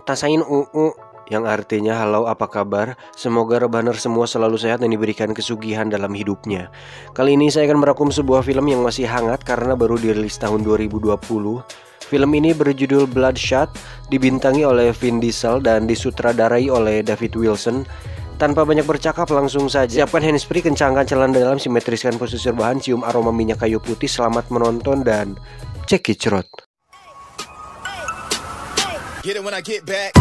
tasain yang artinya halo apa kabar, semoga rebaner semua selalu sehat dan diberikan kesugihan dalam hidupnya. Kali ini saya akan merangkum sebuah film yang masih hangat karena baru dirilis tahun 2020. Film ini berjudul Bloodshot, dibintangi oleh Vin Diesel dan disutradarai oleh David Wilson. Tanpa banyak bercakap, langsung saja siapkan handsfree, kencangkan celana dalam, simetriskan posisi rebahan, cium aroma minyak kayu putih. Selamat menonton dan check it out. Get it when I get back.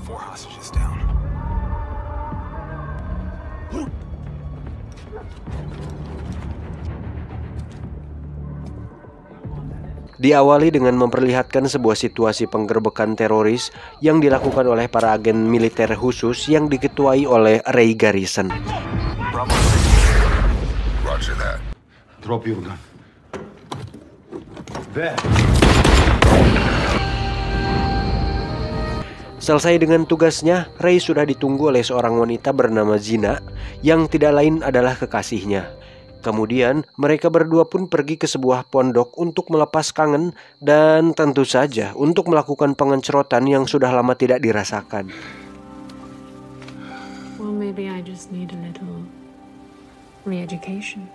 Four hostages down. Diawali dengan memperlihatkan sebuah situasi penggerbekan teroris yang dilakukan oleh para agen militer khusus yang diketuai oleh Ray Garrison. Roger that. Drop your gun. There. Selesai dengan tugasnya, Ray sudah ditunggu oleh seorang wanita bernama Gina yang tidak lain adalah kekasihnya. Kemudian mereka berdua pun pergi ke sebuah pondok untuk melepas kangen dan tentu saja untuk melakukan pengencerotan yang sudah lama tidak dirasakan. Well, maybe I just need a little re-education.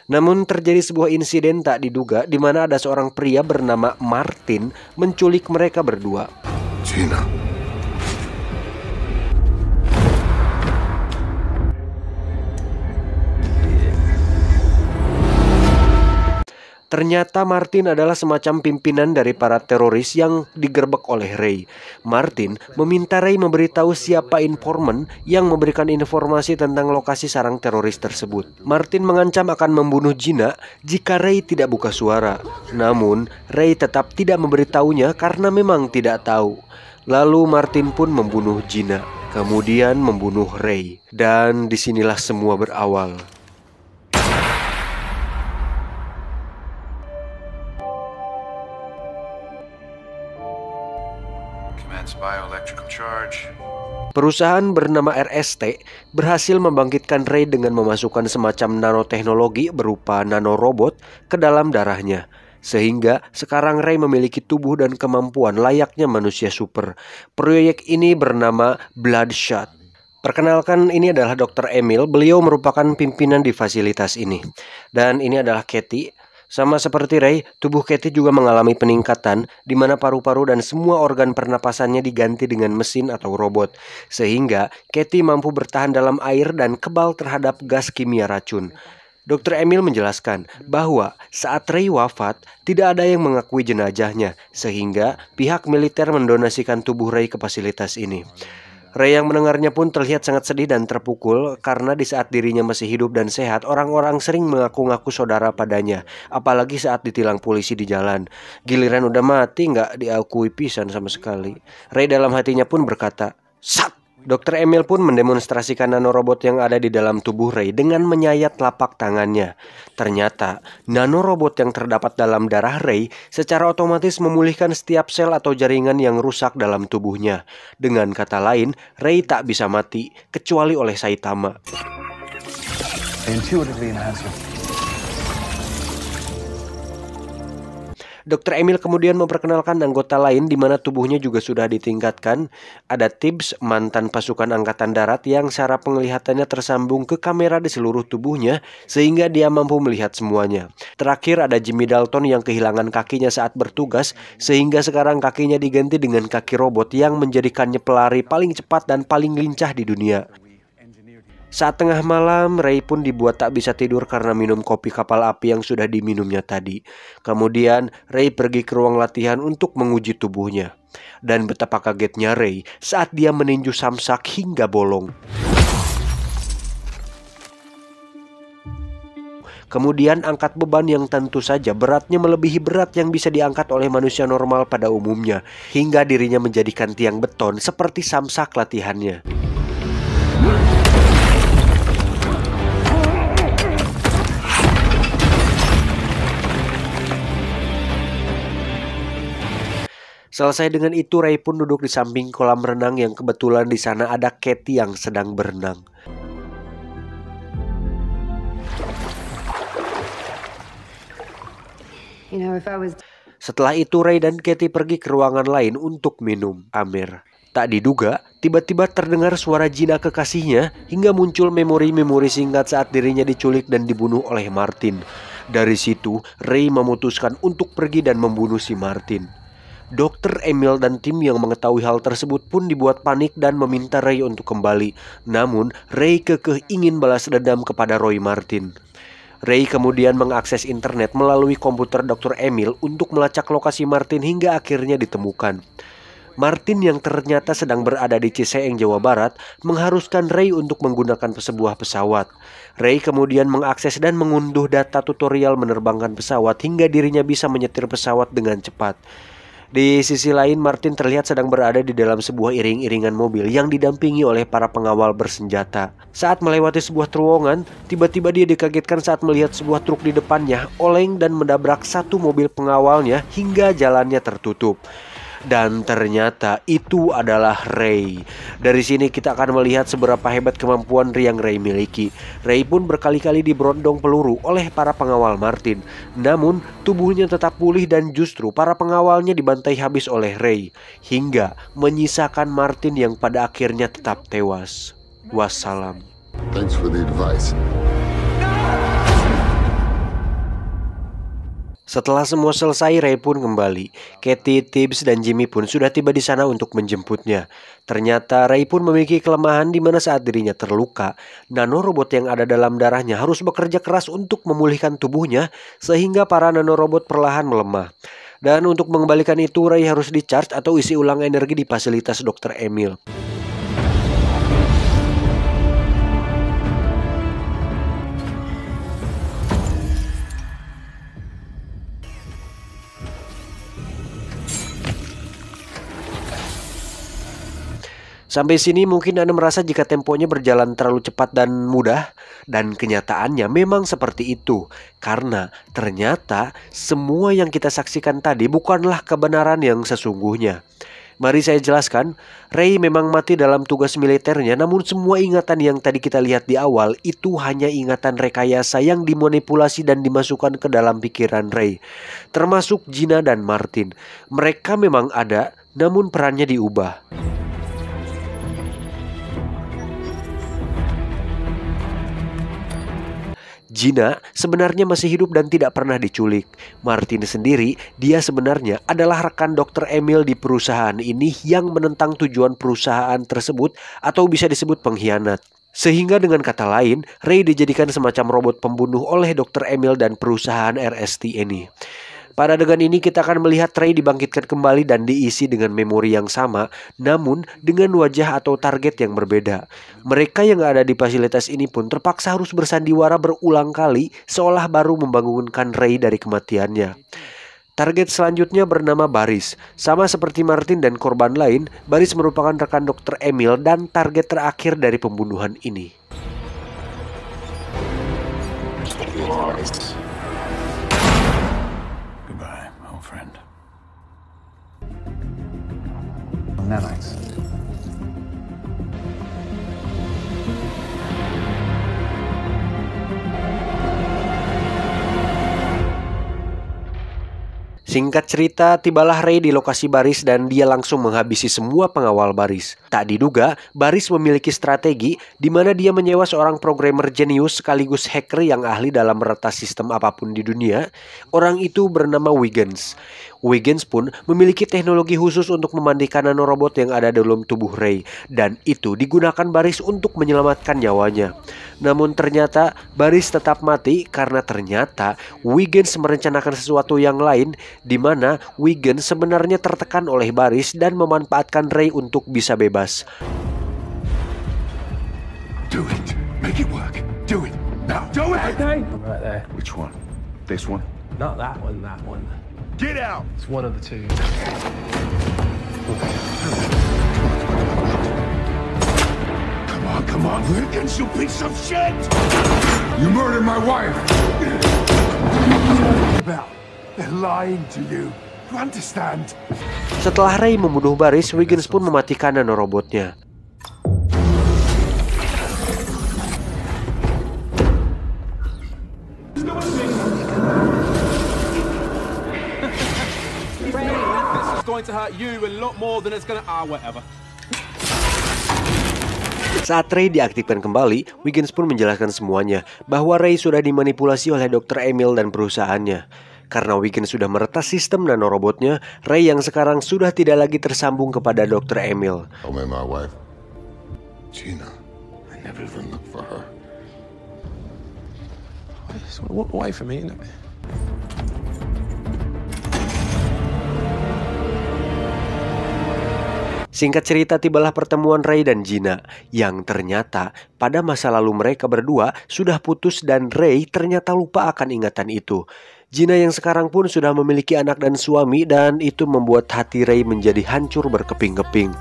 Namun terjadi sebuah insiden tak diduga di mana ada seorang pria bernama Martin menculik mereka berdua. Gina. Ternyata Martin adalah semacam pimpinan dari para teroris yang digerebek oleh Ray. Martin meminta Ray memberitahu siapa informan yang memberikan informasi tentang lokasi sarang teroris tersebut. Martin mengancam akan membunuh Gina jika Ray tidak buka suara. Namun Ray tetap tidak memberitahunya karena memang tidak tahu. Lalu Martin pun membunuh Gina, kemudian membunuh Ray. Dan disinilah semua berawal. Perusahaan bernama RST berhasil membangkitkan Ray dengan memasukkan semacam nanoteknologi berupa nanorobot ke dalam darahnya. Sehingga sekarang Ray memiliki tubuh dan kemampuan layaknya manusia super. Proyek ini bernama Bloodshot. Perkenalkan, ini adalah Dr. Emil. Beliau merupakan pimpinan di fasilitas ini. Dan ini adalah Katie. Sama seperti Ray, tubuh Katie juga mengalami peningkatan di mana paru-paru dan semua organ pernapasannya diganti dengan mesin atau robot. Sehingga Katie mampu bertahan dalam air dan kebal terhadap gas kimia racun. Dr. Emil menjelaskan bahwa saat Ray wafat, tidak ada yang mengakui jenazahnya. Sehingga pihak militer mendonasikan tubuh Ray ke fasilitas ini. Ray yang mendengarnya pun terlihat sangat sedih dan terpukul karena di saat dirinya masih hidup dan sehat, orang-orang sering mengaku-ngaku saudara padanya. Apalagi saat ditilang polisi di jalan. Giliran udah mati nggak diakui pisan sama sekali. Ray dalam hatinya pun berkata, "Sat!" Dr. Emil pun mendemonstrasikan nanorobot yang ada di dalam tubuh Ray dengan menyayat telapak tangannya. Ternyata, nanorobot yang terdapat dalam darah Ray secara otomatis memulihkan setiap sel atau jaringan yang rusak dalam tubuhnya. Dengan kata lain, Ray tak bisa mati, kecuali oleh Saitama. Dr. Emil kemudian memperkenalkan anggota lain di mana tubuhnya juga sudah ditingkatkan. Ada Tibbs, mantan pasukan angkatan darat yang secara penglihatannya tersambung ke kamera di seluruh tubuhnya sehingga dia mampu melihat semuanya. Terakhir ada Jimmy Dalton yang kehilangan kakinya saat bertugas sehingga sekarang kakinya diganti dengan kaki robot yang menjadikannya pelari paling cepat dan paling lincah di dunia. Saat tengah malam, Ray pun dibuat tak bisa tidur karena minum kopi kapal api yang sudah diminumnya tadi. Kemudian, Ray pergi ke ruang latihan untuk menguji tubuhnya. Dan betapa kagetnya Ray saat dia meninju samsak hingga bolong. Kemudian angkat beban yang tentu saja beratnya melebihi berat yang bisa diangkat oleh manusia normal pada umumnya. Hingga dirinya menjadikan tiang beton seperti samsak latihannya. Selesai dengan itu, Ray pun duduk di samping kolam renang yang kebetulan di sana ada Katie yang sedang berenang. Setelah itu, Ray dan Katie pergi ke ruangan lain untuk minum Amer. Tak diduga, tiba-tiba terdengar suara Gina kekasihnya hingga muncul memori-memori singkat saat dirinya diculik dan dibunuh oleh Martin. Dari situ, Ray memutuskan untuk pergi dan membunuh si Martin. Dr. Emil dan tim yang mengetahui hal tersebut pun dibuat panik dan meminta Ray untuk kembali. Namun, Ray kekeh ingin balas dendam kepada Roy Martin. Ray kemudian mengakses internet melalui komputer Dr. Emil untuk melacak lokasi Martin hingga akhirnya ditemukan. Martin yang ternyata sedang berada di Ciseeng, Jawa Barat, mengharuskan Ray untuk menggunakan sebuah pesawat. Ray kemudian mengakses dan mengunduh data tutorial menerbangkan pesawat hingga dirinya bisa menyetir pesawat dengan cepat. Di sisi lain, Martin terlihat sedang berada di dalam sebuah iring-iringan mobil yang didampingi oleh para pengawal bersenjata. Saat melewati sebuah terowongan, tiba-tiba dia dikagetkan saat melihat sebuah truk di depannya oleng dan menabrak satu mobil pengawalnya hingga jalannya tertutup. Dan ternyata itu adalah Ray. Dari sini kita akan melihat seberapa hebat kemampuan yang Ray miliki. Ray pun berkali-kali diberondong peluru oleh para pengawal Martin. Namun tubuhnya tetap pulih dan justru para pengawalnya dibantai habis oleh Ray, hingga menyisakan Martin yang pada akhirnya tetap tewas. Wassalam. Thanks for the advice. Setelah semua selesai, Ray pun kembali. Katie, Tibbs, dan Jimmy pun sudah tiba di sana untuk menjemputnya. Ternyata Ray pun memiliki kelemahan di mana saat dirinya terluka, nanorobot yang ada dalam darahnya harus bekerja keras untuk memulihkan tubuhnya sehingga para nanorobot perlahan melemah. Dan untuk mengembalikan itu, Ray harus di-charge atau isi ulang energi di fasilitas Dr. Emil. Sampai sini mungkin Anda merasa jika temponya berjalan terlalu cepat dan mudah, dan kenyataannya memang seperti itu. Karena ternyata semua yang kita saksikan tadi bukanlah kebenaran yang sesungguhnya. Mari saya jelaskan, Ray memang mati dalam tugas militernya, namun semua ingatan yang tadi kita lihat di awal itu hanya ingatan rekayasa yang dimanipulasi dan dimasukkan ke dalam pikiran Ray. Termasuk Gina dan Martin. Mereka memang ada, namun perannya diubah. Gina sebenarnya masih hidup dan tidak pernah diculik. Martin sendiri, dia sebenarnya adalah rekan Dr. Emil di perusahaan ini yang menentang tujuan perusahaan tersebut atau bisa disebut pengkhianat. Sehingga dengan kata lain, Ray dijadikan semacam robot pembunuh oleh Dr. Emil dan perusahaan RST ini. Pada adegan ini kita akan melihat Ray dibangkitkan kembali dan diisi dengan memori yang sama, namun dengan wajah atau target yang berbeda. Mereka yang ada di fasilitas ini pun terpaksa harus bersandiwara berulang kali seolah baru membangunkan Ray dari kematiannya. Target selanjutnya bernama Baris. Sama seperti Martin dan korban lain, Baris merupakan rekan Dr. Emil dan target terakhir dari pembunuhan ini. Nanites. Singkat cerita, tibalah Ray di lokasi Baris dan dia langsung menghabisi semua pengawal Baris. Tak diduga, Baris memiliki strategi di mana dia menyewa seorang programmer jenius sekaligus hacker yang ahli dalam meretas sistem apapun di dunia. Orang itu bernama Wiggins. Wiggins pun memiliki teknologi khusus untuk memandikan nanorobot yang ada dalam tubuh Ray, dan itu digunakan Baris untuk menyelamatkan nyawanya. Namun ternyata Baris tetap mati karena ternyata Wiggins merencanakan sesuatu yang lain, di mana Wiggins sebenarnya tertekan oleh Baris dan memanfaatkan Ray untuk bisa bebas. Do it. Make it work. Do it. Now. Do it. Okay. Right there. Which one? This one? Not that one, that one. Get out! It's one of the two. Come on, Wiggins, you piece of shit! You murdered my wife! About they're lying to you. You understand? Setelah Ray membunuh Baris, Wiggins pun mematikan nanorobotnya. Saat Ray diaktifkan kembali, Wiggins pun menjelaskan semuanya bahwa Ray sudah dimanipulasi oleh Dr. Emil dan perusahaannya. Karena Wiggins sudah meretas sistem nanorobotnya, Ray yang sekarang sudah tidak lagi tersambung kepada Dr. Emil. Oh, man, my wife, Gina. I never even looked for her. Walk away from me. Singkat cerita, tibalah pertemuan Ray dan Gina, yang ternyata pada masa lalu mereka berdua sudah putus dan Ray ternyata lupa akan ingatan itu. Gina yang sekarang pun sudah memiliki anak dan suami, dan itu membuat hati Ray menjadi hancur berkeping-keping.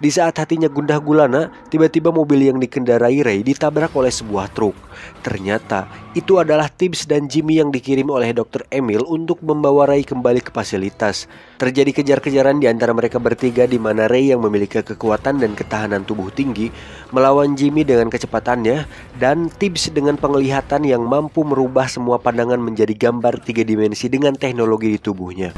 Di saat hatinya gundah gulana, tiba-tiba mobil yang dikendarai Ray ditabrak oleh sebuah truk. Ternyata itu adalah Tibbs dan Jimmy yang dikirim oleh Dr. Emil untuk membawa Ray kembali ke fasilitas. Terjadi kejar-kejaran di antara mereka bertiga, di mana Ray yang memiliki kekuatan dan ketahanan tubuh tinggi melawan Jimmy dengan kecepatannya, dan Tibbs dengan penglihatan yang mampu merubah semua pandangan menjadi gambar 3 dimensi dengan teknologi di tubuhnya.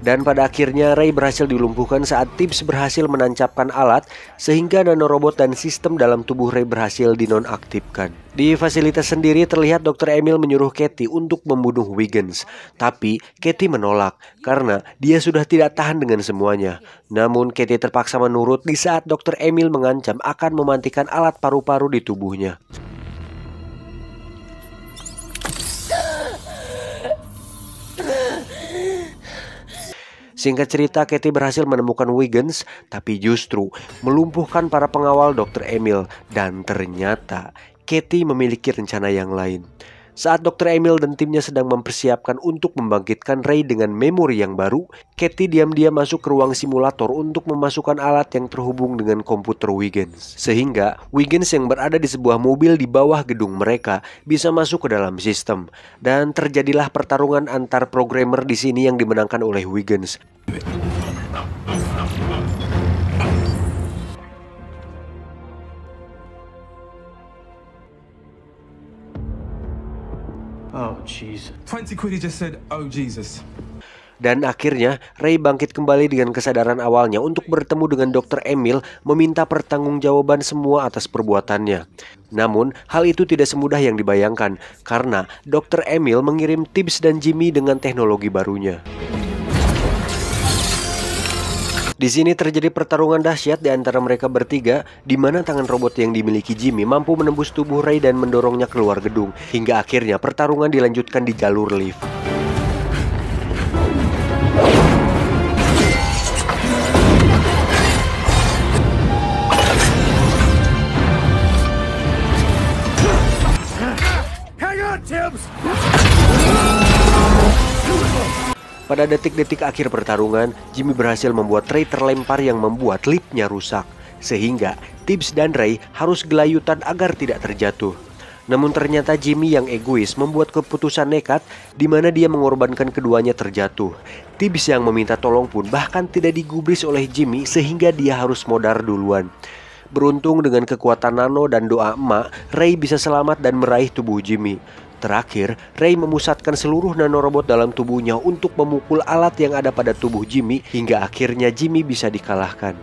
Dan pada akhirnya Ray berhasil dilumpuhkan saat Tibbs berhasil menancapkan alat, sehingga nanorobot dan sistem dalam tubuh Ray berhasil dinonaktifkan. Di fasilitas sendiri terlihat Dr. Emil menyuruh Katie untuk membunuh Wiggins. Tapi Katie menolak karena dia sudah tidak tahan dengan semuanya. Namun Katie terpaksa menurut di saat Dr. Emil mengancam akan mematikan alat paru-paru di tubuhnya. Singkat cerita, Katie berhasil menemukan Wiggins, tapi justru melumpuhkan para pengawal Dr. Emil. Dan ternyata Katie memiliki rencana yang lain. Saat Dr. Emil dan timnya sedang mempersiapkan untuk membangkitkan Ray dengan memori yang baru, Katie diam-diam masuk ke ruang simulator untuk memasukkan alat yang terhubung dengan komputer Wiggins. Sehingga Wiggins yang berada di sebuah mobil di bawah gedung mereka bisa masuk ke dalam sistem. Dan terjadilah pertarungan antar programmer di sini yang dimenangkan oleh Wiggins. Oh, Jesus. 20 quid he just said, oh Jesus. Dan akhirnya Ray bangkit kembali dengan kesadaran awalnya untuk bertemu dengan Dr. Emil, meminta pertanggungjawaban semua atas perbuatannya. Namun hal itu tidak semudah yang dibayangkan, karena Dr. Emil mengirim Tibbs dan Jimmy dengan teknologi barunya. Di sini terjadi pertarungan dahsyat di antara mereka bertiga, di mana tangan robot yang dimiliki Jimmy mampu menembus tubuh Ray dan mendorongnya keluar gedung. Hingga akhirnya pertarungan dilanjutkan di jalur lift. Hang on, Tibbs! Pada detik-detik akhir pertarungan, Jimmy berhasil membuat Ray terlempar yang membuat liftnya rusak. Sehingga Tibbs dan Ray harus gelayutan agar tidak terjatuh. Namun ternyata Jimmy yang egois membuat keputusan nekat, di mana dia mengorbankan keduanya terjatuh. Tibbs yang meminta tolong pun bahkan tidak digubris oleh Jimmy, sehingga dia harus modar duluan. Beruntung dengan kekuatan nano dan doa emak, Ray bisa selamat dan meraih tubuh Jimmy. Terakhir, Ray memusatkan seluruh nanorobot dalam tubuhnya untuk memukul alat yang ada pada tubuh Jimmy, hingga akhirnya Jimmy bisa dikalahkan.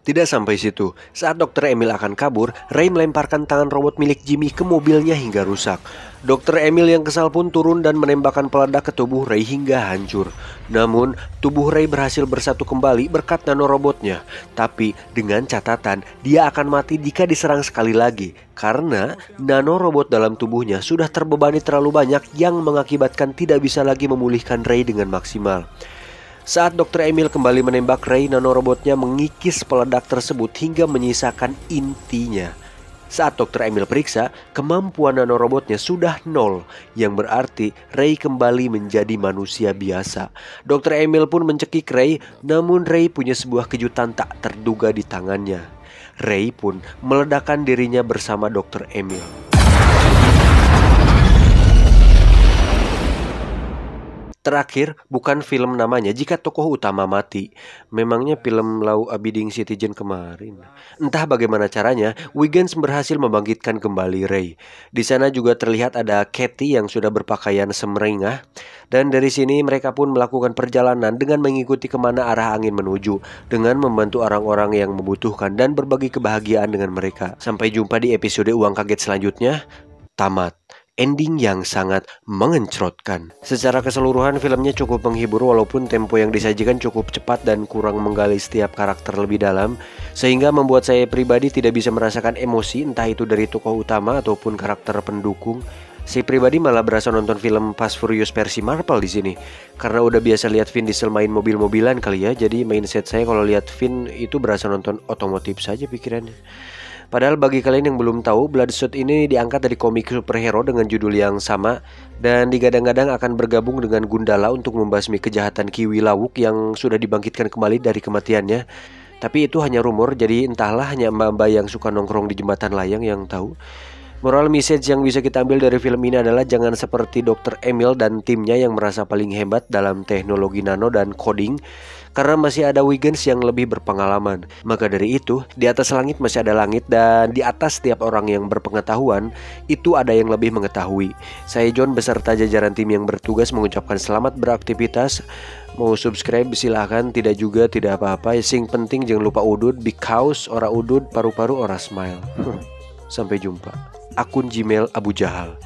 Tidak sampai situ, saat Dr. Emil akan kabur, Ray melemparkan tangan robot milik Jimmy ke mobilnya hingga rusak. Dr. Emil yang kesal pun turun dan menembakkan peledak ke tubuh Ray hingga hancur. Namun, tubuh Ray berhasil bersatu kembali berkat nanorobotnya. Tapi dengan catatan, dia akan mati jika diserang sekali lagi, karena nanorobot dalam tubuhnya sudah terbebani terlalu banyak yang mengakibatkan tidak bisa lagi memulihkan Ray dengan maksimal. Saat Dr. Emil kembali menembak Ray, nanorobotnya mengikis peledak tersebut hingga menyisakan intinya. Saat Dr. Emil periksa, kemampuan nanorobotnya sudah 0, yang berarti Ray kembali menjadi manusia biasa. Dr. Emil pun mencekik Ray, namun Ray punya sebuah kejutan tak terduga di tangannya. Ray pun meledakkan dirinya bersama Dr. Emil. Terakhir, bukan film namanya jika tokoh utama mati. Memangnya film Law Abiding Citizen kemarin. Entah bagaimana caranya, Wiggins berhasil membangkitkan kembali Ray. Di sana juga terlihat ada Katie yang sudah berpakaian semeringah. Dan dari sini mereka pun melakukan perjalanan dengan mengikuti kemana arah angin menuju, dengan membantu orang-orang yang membutuhkan dan berbagi kebahagiaan dengan mereka. Sampai jumpa di episode Uang Kaget selanjutnya. Tamat. Ending yang sangat mengencrotkan. Secara keseluruhan filmnya cukup menghibur walaupun tempo yang disajikan cukup cepat dan kurang menggali setiap karakter lebih dalam, sehingga membuat saya pribadi tidak bisa merasakan emosi entah itu dari tokoh utama ataupun karakter pendukung. Saya pribadi malah berasa nonton film Fast Furious versi Marvel di sini, karena udah biasa lihat Vin Diesel main mobil-mobilan kali ya. Jadi mindset saya kalau lihat Vin itu berasa nonton otomotif saja pikirannya. Padahal bagi kalian yang belum tahu, Bloodshot ini diangkat dari komik superhero dengan judul yang sama dan digadang-gadang akan bergabung dengan Gundala untuk membasmi kejahatan Kiwi Lawuk yang sudah dibangkitkan kembali dari kematiannya. Tapi itu hanya rumor, jadi entahlah, hanya mbak-mbak yang suka nongkrong di jembatan layang yang tahu. Moral message yang bisa kita ambil dari film ini adalah jangan seperti Dr. Emil dan timnya yang merasa paling hebat dalam teknologi nano dan coding, karena masih ada Wiggins yang lebih berpengalaman. Maka dari itu, di atas langit masih ada langit, dan di atas setiap orang yang berpengetahuan, itu ada yang lebih mengetahui. Saya John beserta jajaran tim yang bertugas mengucapkan selamat beraktivitas. Mau subscribe silahkan, tidak juga tidak apa-apa. Sing penting jangan lupa udud, because ora udud, paru-paru ora smile. Sampai jumpa. Akun Gmail Abu Jahal.